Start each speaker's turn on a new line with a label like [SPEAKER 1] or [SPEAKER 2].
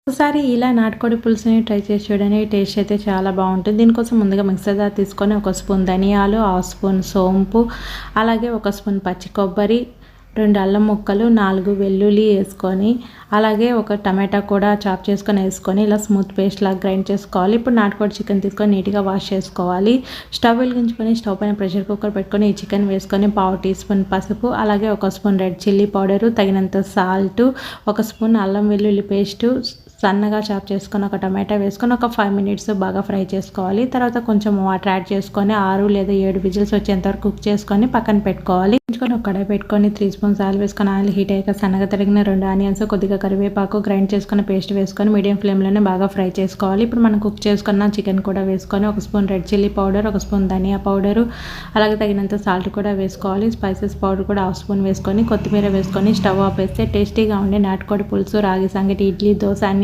[SPEAKER 1] ఒకసారి ఇలా నాటుకోడి పులుసుని ట్రై చేసి చూడండి. టేస్ట్ అయితే చాలా బాగుంటుంది. దీనికోసం ముందుగా మిక్సర్ జార్ తీసుకొని 1 స్పూన్ ధనియాలు, 1/2 స్పూన్ సోంపు, అలాగే 1 స్పూన్ పచ్చి కొబ్బరి, 2 అల్లం ముక్కలు, 4 వెల్లుల్లి వేసుకొని, అలాగే ఒక టమాటా కూడా చాప్ చేసుకొని వేసుకొని ఇలా స్మూత్ పేస్ట్ లాగా గ్రైండ్ చేసుకోవాలి. ఇప్పుడు నాటుకోడి చికెన్ తీసుకొని నీట్గా వాష్ చేసుకోవాలి. స్టవ్ వెలిగించుకొని స్టవ్ పైన ప్రెషర్ కుక్కర్ పెట్టుకొని ఈ చికెన్ వేసుకొని 1/2 టీ స్పూన్ పసుపు, అలాగే 1 స్పూన్ రెడ్ చిల్లీ పౌడరు, తగినంత సాల్ట్, 1 స్పూన్ అల్లం వెల్లుల్లి పేస్టు, సన్నగా చాప్ చేసుకొని ఒక టమాటా వేసుకొని ఒక 5 మినిట్స్ బాగా ఫ్రై చేసుకోవాలి. తర్వాత కొంచెం వాటర్ యాడ్ చేసుకొని 6 లేదా 7 విజిల్స్ వచ్చేంత వరకు కుక్ చేసుకొని పక్కన పెట్టుకోవాలి. ఒక కడాయి పెట్టుకొని 3 స్పూన్స్ ఆయిల్ వేసుకొని ఆయిల్ హీట్ అయ్యాక సన్నగా తరిగిన 2 ఆనియన్స్, కొద్దిగా కరివేపాకు, గ్రైండ్ చేసుకున్న పేస్ట్ వేసుకొని మీడియం ఫ్లేమ్లోనే బాగా ఫ్రై చేసుకోవాలి. ఇప్పుడు మనం కుక్ చేసుకున్న చికెన్ కూడా వేసుకొని 1 spoon red chilli powder, 1 spoon ధనియా పౌడరు, అలాగే తగినంత సాల్ట్ కూడా వేసుకోవాలి. స్పైసెస్ పౌడర్ కూడా 1/2 స్పూన్ వేసుకొని కొత్తిమీర వేసుకొని స్టవ్ ఆపేస్తే టేస్టీగా ఉండే నాటుకోడి పులుసు, రాగి సంగటి, ఇడ్లీ, దోశ